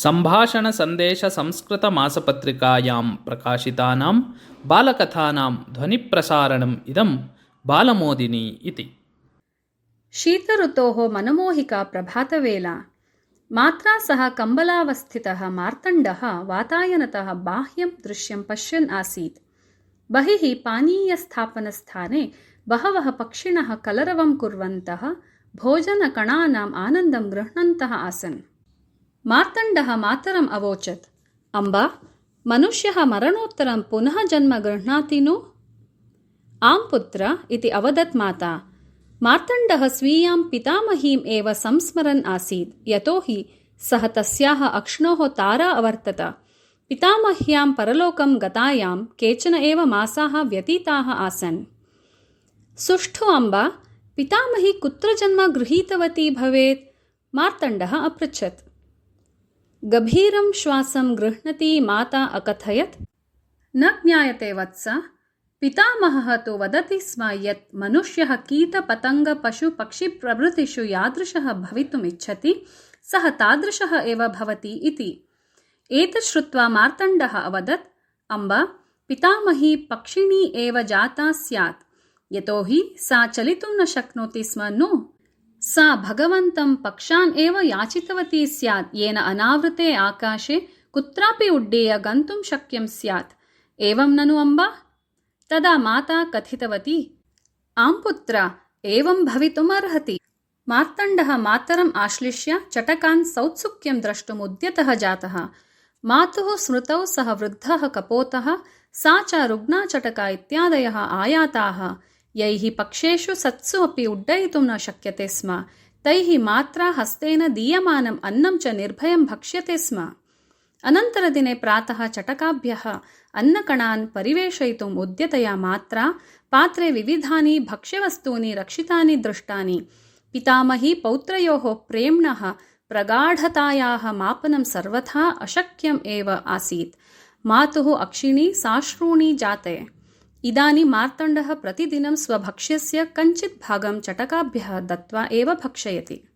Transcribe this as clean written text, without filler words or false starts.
सम्भाषणसन्देशसंस्कृतमासपत्रिकायां प्रकाशितानां बालकथानां ध्वनिप्रसारणम् इदं बालमोदिनी इति। शीतऋतोः मनमोहिका प्रभातवेला। मात्रा सह कम्बलावस्थितः मार्तण्डः वातायनतः बाह्यं दृश्यं पश्यन् आसीत्। बहिः पानीयस्थापनस्थाने बहवः पक्षिणः कलरवं कुर्वन्तः भोजनकणानाम् आनन्दं गृह्णन्तः आसन्। मार्तण्डः मातरम् अवोचत्, अम्बा, मनुष्यः मरणोत्तरं पुनः जन्म गृह्णाति नु? आं पुत्र इति अवदत् माता। मार्तण्डः स्वीयां पितामहीम् एव संस्मरन् आसीत्, यतोहि सः तस्याः अक्ष्णोः तारा अवर्तत। पितामह्यां परलोकं गतायां केचन एव मासाः व्यतीताः आसन्। सुष्ठु अम्बा, पितामही कुत्र जन्म गृहीतवती भवेत्? मार्तण्डः अपृच्छत्। गभीरं श्वासं गृह्णती माता अकथयत्, न ज्ञायते वत्स। पितामहः तु वदति स्म यत् मनुष्यः कीटपतङ्गपशुपक्षिप्रभृतिषु यादृशः भवितुमिच्छति सः तादृशः एव भवति इति। एतत् श्रुत्वा मार्तण्डः अवदत्, अम्बा, पितामही पक्षिणी एव जाता स्यात्, यतोहि सा चलितुं न शक्नोति स्म नु। सा भगवन्तं पक्षान् एव याचितवती स्यात्, येन अनावृते आकाशे कुत्रापि उड्डीय गन्तुं शक्यं स्यात्। एवं ननु अम्बा? तदा माता कथितवती, आं पुत्र, एवं भवितुमर्हति। मार्तण्डः मातरम् आश्लिष्य चटकान् सौत्सुक्यं द्रष्टुम् उद्यतः जातः। मातुः स्मृतौ सः वृद्धः कपोतः, सा च रुग्णा चटका इत्यादयः आयाताः, यैः पक्षेषु सत्सु अपि उड्डयितुं न शक्यते स्म। तैः मात्रा हस्तेन दीयमानम् अन्नं च निर्भयं भक्ष्यते स्म। अनन्तरदिने प्रातः चटकाभ्यः अन्नकणान् परिवेशयितुम् उद्यतया मात्रा पात्रे विविधानि भक्ष्यवस्तूनि रक्षितानि दृष्टानि। पितामही पौत्रयोः प्रेम्णः प्रगाढतायाः मापनं सर्वथा अशक्यम् एव आसीत्। मातुः अक्षिणी साश्रूणी जाते। इदानीं मार्तण्डः प्रतिदिनं स्वभक्ष्यस्य कञ्चित् भागं चटकाभ्यः दत्त्वा एव भक्षयति।